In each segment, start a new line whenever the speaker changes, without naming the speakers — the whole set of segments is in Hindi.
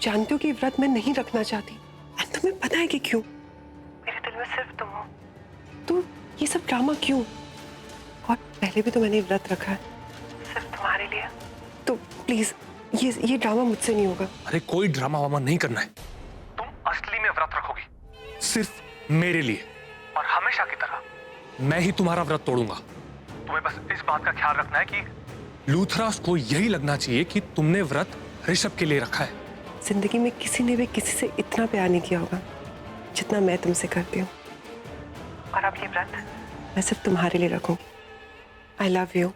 जानती हो कि व्रत मैं नहीं रखना चाहती। और तुम्हें पता है कि क्यों? मेरे दिल में सिर्फ तुम हो। तो ये सब ड्रामा क्यों? और पहले भी तो मैंने व्रत रखा है सिर्फ तुम्हारे लिए। तो प्लीज ये ड्रामा मुझसे नहीं होगा।
अरे कोई ड्रामा वामा नहीं करना है। तुम असली में व्रत रखोगी सिर्फ मेरे लिए, और हमेशा की तरह मैं ही तुम्हारा व्रत तोड़ूंगा। तुम्हें बस इस बात का ख्याल रखना है कि लूथरास को यही लगना चाहिए कि तुमने व्रत ऋषभ के लिए रखा है।
जिंदगी में किसी ने भी किसी से इतना प्यार नहीं किया होगा जितना मैं तुमसे करती हूँ। और अब ये व्रत मैं सिर्फ तुम्हारे लिए रखूंगी। आई लव यू।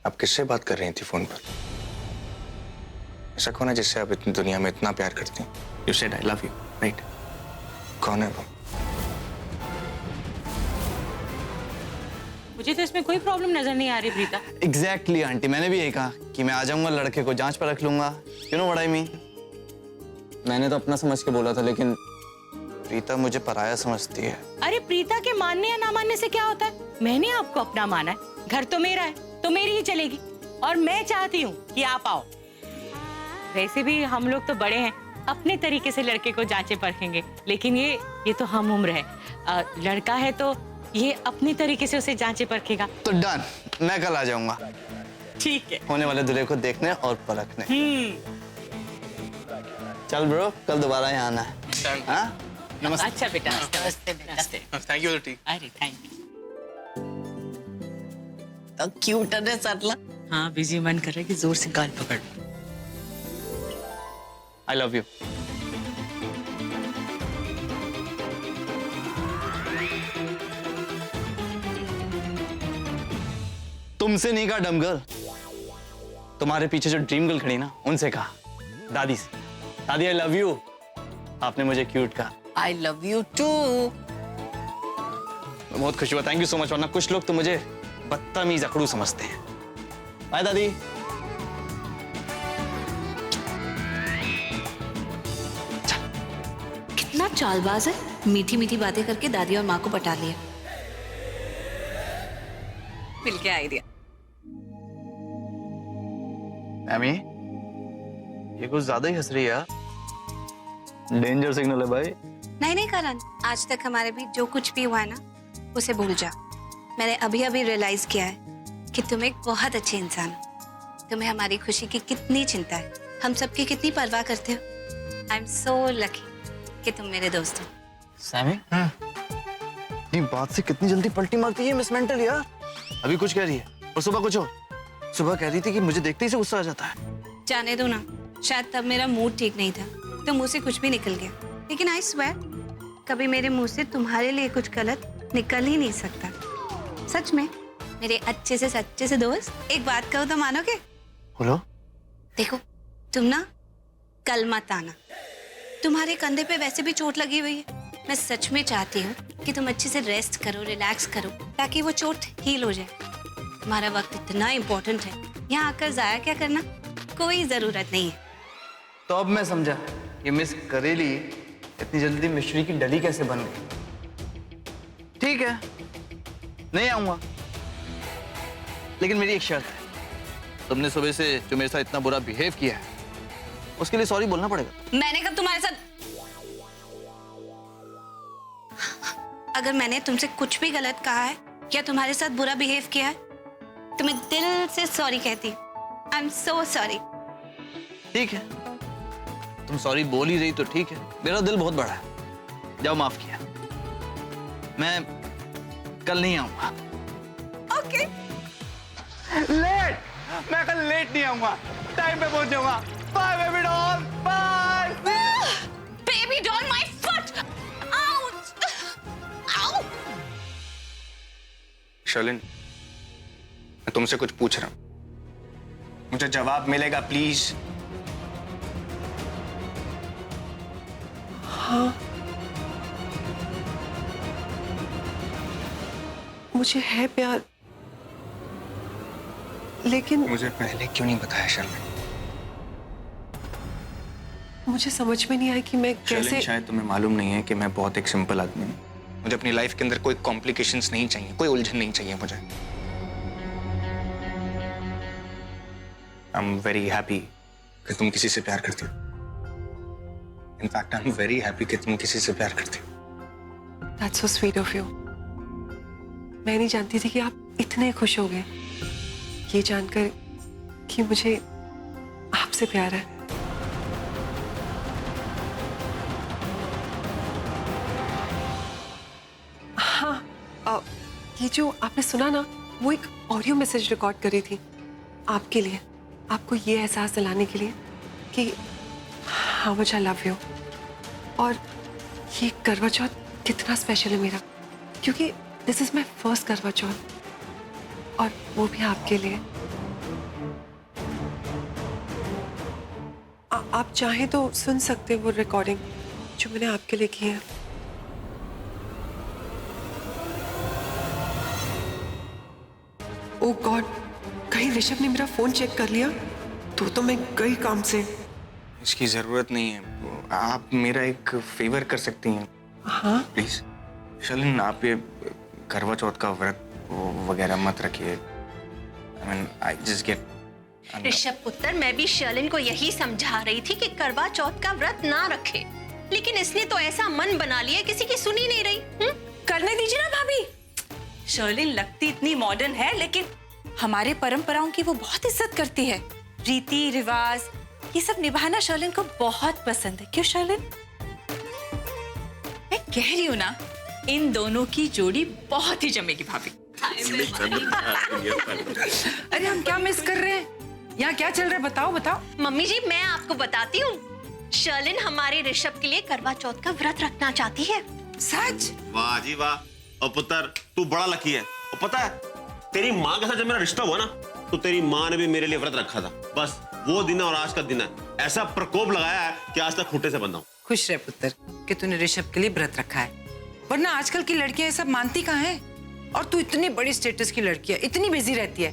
आप किससे बात कर रही थी फोन पर? ऐसा कौन है जिससे आप इतनी दुनिया में इतना प्यार करती हैं? You said I love you, right? कौन है वो?
मुझे तो इसमें कोई प्रॉब्लम नजर नहीं आ रही प्रीता।
एग्जैक्टली आंटी, मैंने भी यही कहा कि मैं आ जाऊंगा, लड़के को जांच पर रख लूंगा। You know what I mean. मैंने तो अपना समझ के बोला था, लेकिन
प्रीता मुझे पराया समझती है।
अरे प्रीता के मानने या ना मानने से क्या होता है? मैंने आपको अपना माना है, घर तो मेरा है तो मेरी ही चलेगी, और मैं चाहती हूँ कि आप आओ। वैसे भी हम लोग तो बड़े हैं, अपने तरीके से लड़के को जांचे परखेंगे, लेकिन ये तो हम उम्र है। लड़का है तो ये अपनी तरीके से उसे जांचे परखेगा।
तो डन, मैं कल आ जाऊंगा।
ठीक है।
होने वाले दूल्हे को देखने और परखने। चल ब्रो, कल दोबारा यहाँ आना है। हाँ? नमस्ते।
अच्छा बेटा, नमस्ते बेटा।
Thank U T.
अरे थैंक यू।
तो क्यूट है सरला।
हाँ, बिजी मन कर रहा है कि जोर से गाल पकड़।
आई लव यू। तुमसे नहीं कहा डम गर्ल, तुम्हारे पीछे जो ड्रीम गर्ल खड़ी ना, उनसे कहा, दादी से। दादी आई लव यू। आपने मुझे क्यूट कहा।
I love you too.
बहुत खुशी हुआ, थैंक यू सो मच। वरना कुछ लोग तो मुझे बदतमीज अकड़ू समझते हैं। बाय दादी।
कितना चालबाज है, मीठी मीठी बातें करके दादी और माँ को पटा लिया।
मिलके आइडिया।
एमी, ये कुछ ज्यादा ही हंस रही है यार। डेंजर सिग्नल है भाई।
नहीं करण, आज तक हमारे बीच जो कुछ भी हुआ है ना, उसे भूल जा। मैंने अभी अभी रियलाइज किया है कि तुम एक बहुत अच्छे इंसान हो। तुम्हें हमारी खुशी की कितनी चिंता है, हम सबकी कितनी परवाह करते हो। आई एम सो लकी कि तुम मेरे दोस्त हो।
सैमी, ये बात से कितनी जल्दी पलटी मारती है मिस मेंटल यार। अभी कुछ कह रही है और सुबह कुछ और। सुबह कह रही थी कि मुझे देखते ही से गुस्सा आ जाता है।
जाने दो ना, शायद तब मेरा मूड ठीक नहीं था तो मुंह से कुछ भी निकल गया। लेकिन आई स्वेयर, कभी मेरे मुंह से तुम्हारे लिए कुछ गलत निकल ही नहीं सकता। सच में, मेरे अच्छे से सच्चे से दोस्त। एक बात कहो तो मानोगे?
बोलो।
देखो, तुम ना कल मत आना। तुम्हारे कंधे पे वैसे भी चोट लगी हुई है। मैं सच में चाहती हूँ कि तुम अच्छे से रेस्ट करो, रिलैक्स करो, ताकि वो चोट हील हो जाए। तुम्हारा वक्त इतना इम्पोर्टेंट है, यहाँ आकर जाया क्या करना कोई जरूरत नहीं है।
तो अब मैं समझा ये मिस करेली इतनी जल्दी मिश्री की डली कैसे बन गई। ठीक है, नहीं आऊंगा, लेकिन मेरी एक शर्त है। तुमने सुबह से जो मेरे साथ इतना बुरा बिहेव किया है, उसके लिए सॉरी बोलना पड़ेगा।
मैंने कब तुम्हारे साथ, अगर मैंने तुमसे कुछ भी गलत कहा है या तुम्हारे साथ बुरा बिहेव किया है तो मैं दिल से सॉरी कहती हूँ। I am so sorry.
ठीक है, तुम सॉरी बोल ही रही तो ठीक है। मेरा दिल बहुत बड़ा है, जाओ माफ किया। मैं कल नहीं आऊंगा।
ओके।
लेट, मैं कल लेट नहीं आऊंगा, टाइम पे पहुंच जाऊंगा। Bye baby doll, bye.
Baby doll, my foot. Ouch. Ow.
Sherlyn, मैं तुमसे कुछ पूछ रहा हूं, मुझे जवाब मिलेगा प्लीज?
हाँ, मुझे है प्यार, लेकिन
मुझे पहले क्यों नहीं बताया शर्लिन?
मुझे समझ में नहीं आया कि मैं
शर्लिन,
कैसे।
शायद तुम्हें मालूम नहीं है कि मैं बहुत एक सिंपल आदमी हूँ। मुझे अपनी लाइफ के अंदर कोई कॉम्प्लिकेशंस नहीं चाहिए, कोई उलझन नहीं चाहिए मुझे। आई एम वेरी हैप्पी कि तुम किसी से प्यार करती हो। In fact I am very happy कि तुम किसी से प्यार करती हो।
That's so sweet of you. मैं नहीं जानती थी कि आप इतने खुश हो गए ये जानकर कि मुझे आपसे प्यार है। हाँ, ये जो आपने सुना ना, वो एक ऑडियो मैसेज रिकॉर्ड करी थी आपके लिए, आपको ये एहसास दिलाने के लिए कि how much I love you. और ये करवा चौथ कितना स्पेशल है मेरा, क्योंकि दिस इज माई फर्स्ट करवा चौथ, और वो भी आपके लिए। आप चाहें तो सुन सकते वो रिकॉर्डिंग जो मैंने आपके लिए की है। ओह गॉड, कहीं ऋषभ ने मेरा फोन चेक कर लिया तो मैं गई काम से।
इसकी जरूरत नहीं है, आप मेरा एक फेवर कर सकती हैं।
हाँ,
प्लीज शर्लिन, आप ये करवा चौथ का व्रत वगैरह मत रखिए। I mean I just get.
Rishabh पुत्र, मैं भी शर्लिन को यही समझा रही थी कि करवा चौथ का व्रत ना रखे, लेकिन इसने तो ऐसा मन बना लिया, किसी की सुनी नहीं रही।
करने दीजिए ना भाभी। शर्लिन लगती इतनी मॉडर्न है, लेकिन हमारे परंपराओं की वो बहुत इज्जत करती है। रीति रिवाज ये सब निभाना शर्लिन को बहुत पसंद है। क्यों शर्लिन? मैं कह रही हूँ ना, इन दोनों की जोड़ी बहुत ही जमेगी भाभी।
अरे हम क्या मिस कर रहे हैं? यहाँ क्या चल रहा है? बताओ बताओ।
मम्मी जी, मैं आपको बताती हूँ, शर्लिन हमारे ऋषभ के लिए करवा चौथ का व्रत रखना चाहती है।
सच?
वाह जी वाह। और पुत्र, तू बड़ा लकी है। और पता है, तेरी माँ के साथ जब मेरा रिश्ता हुआ ना, तो तेरी माँ ने भी मेरे लिए व्रत रखा था। बस वो दिन है और आज का दिन है, ऐसा प्रकोप लगाया है कि आज तक खूंटे से बंधा हूँ।
खुश रह पुत्र कि तूने ऋषभ के लिए व्रत रखा है, वरना आजकल की लड़कियां ये सब मानती कहाँ हैं? और तू इतनी बड़ी स्टेटस की लड़की है, इतनी बिजी रहती है,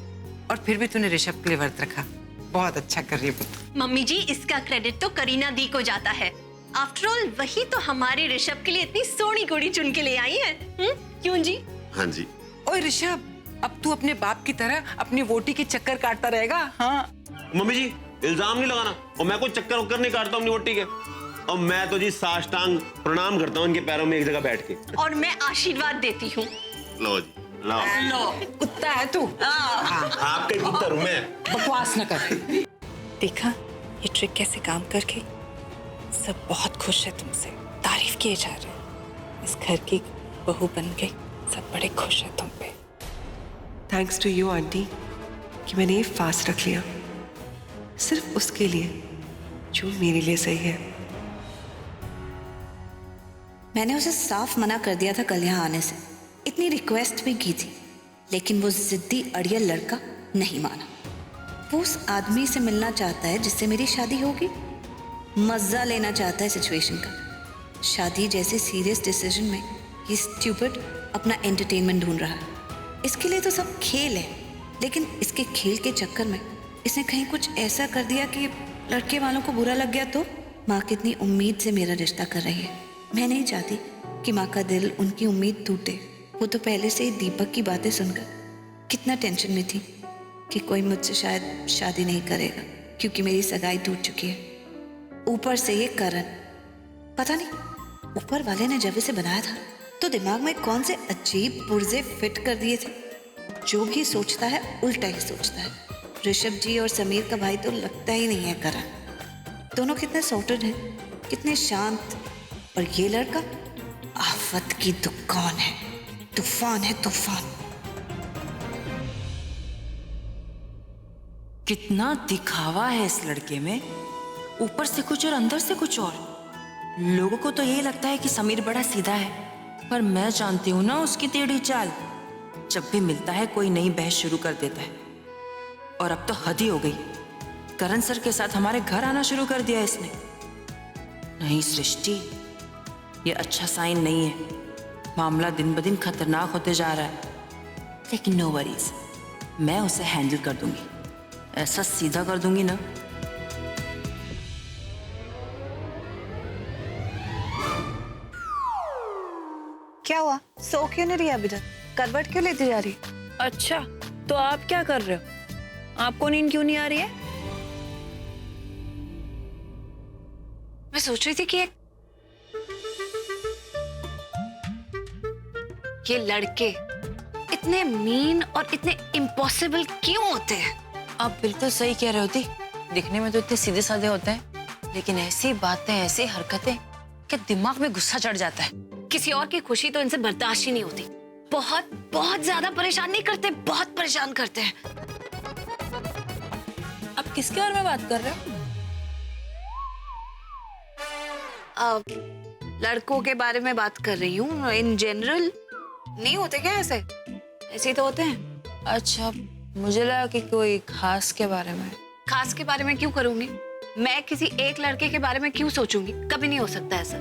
और फिर भी तूने ऋषभ के लिए व्रत रखा। बहुत अच्छा कर रही है पुत्र।
मम्मी जी, इसका क्रेडिट तो करीना दी को जाता है। आफ्टर ऑल वही तो हमारे ऋषभ के लिए इतनी सोनी कुड़ी चुन के ले आई है। क्यों जी?
हाँ जी।
ओए ऋषभ, अब तू अपने बाप की तरह अपनी वोटी की चक्कर काटता रहेगा? हाँ
मम्मी जी, इल्जाम नहीं लगाना। और मैं कोई चक्कर वक्कर नहीं काटता हूँ अपनी वोटी के। और मैं तो जी साष्टांग प्रणाम करता हूँ इनके पैरों में एक जगह बैठ के।
और मैं आशीर्वाद देती हूँ।
लो जी, लो।
कुत्ता है तू।
आपके पुत्र मैं।
बकवास न कर।
देखा ये ट्रिक कैसे काम करके? सब बहुत खुश है तुमसे, तारीफ किए जा रहे हैं। इस घर की बहू बन गई, सब बड़े खुश है तुम पे।
थैंक्स टू यू आंटी कि मैंने ये फास्ट रख लिया, सिर्फ उसके लिए जो मेरे लिए सही है।
मैंने उसे साफ मना कर दिया था कल यहाँ आने से, इतनी रिक्वेस्ट भी की थी, लेकिन वो जिद्दी अड़ियल लड़का नहीं माना। वो उस आदमी से मिलना चाहता है जिससे मेरी शादी होगी, मजा लेना चाहता है सिचुएशन का। शादी जैसे सीरियस डिसीजन में ये स्टूपिड अपना एंटरटेनमेंट ढूंढ रहा है। इसके लिए तो सब खेल है, लेकिन इसके खेल के चक्कर में इसने कहीं कुछ ऐसा कर दिया कि लड़के वालों को बुरा लग गया। तो माँ कितनी उम्मीद से मेरा रिश्ता कर रही है, मैं नहीं चाहती कि माँ का दिल उनकी उम्मीद टूटे। वो तो पहले से ही दीपक की बातें सुनकर कितना टेंशन में थी कि कोई मुझसे शायद शादी नहीं करेगा क्योंकि मेरी सगाई टूट चुकी है। ऊपर से ये करण, पता नहीं ऊपर वाले ने जब इसे बनाया था तो दिमाग में कौन से अजीब पुर्जे फिट कर दिए थे। जो भी सोचता है उल्टा ही सोचता है। ऋषभ जी और समीर का भाई तो लगता ही नहीं है करण। दोनों कितने सॉर्टेड हैं, कितने शांत, और ये लड़का आफत की दुकान है, तूफान है तूफान।
कितना दिखावा है इस लड़के में, ऊपर से कुछ और अंदर से कुछ और। लोगों को तो यही लगता है कि समीर बड़ा सीधा है, पर मैं जानती हूँ ना उसकी टेढ़ी चाल। जब भी मिलता है कोई नई बहस शुरू कर देता है, और अब तो हद ही हो गई। करण सर के साथ हमारे घर आना शुरू कर दिया इसने। नहीं सृष्टि, ये अच्छा साइन नहीं है। मामला दिन ब दिन खतरनाक होते जा रहा है, लेकिन नो वरीज, मैं उसे हैंडल कर दूंगी। ऐसा सीधा कर दूंगी ना
क्या हुआ? सो क्यों नहीं रही अभी तक? करवट क्यों लेती जा रही?
अच्छा, तो आप क्या कर रहे हो? आपको नींद क्यों नहीं आ रही है?
मैं सोच रही थी कि ये लड़के इतने मीन और इतने इम्पॉसिबल क्यों होते हैं?
आप बिल्कुल सही कह रहे होती। दिखने में तो इतने सीधे साधे होते हैं, लेकिन ऐसी बातें, ऐसी हरकतें कि दिमाग में गुस्सा चढ़ जाता है।
किसी और की खुशी तो इनसे बर्दाश्त ही नहीं होती। बहुत बहुत ज्यादा परेशान नहीं करते, बहुत परेशान करते हैं।
आप किसके बारे में बात कर रहे हो?
लड़कों के बारे में बात कर रही हूँ। इन जनरल नहीं होते क्या ऐसे? ऐसे ही तो होते हैं।
अच्छा, मुझे लगा कि कोई खास के बारे में।
खास के बारे में क्यों करूंगी? मैं किसी एक लड़के के बारे में क्यों सोचूंगी? कभी नहीं हो सकता ऐसा।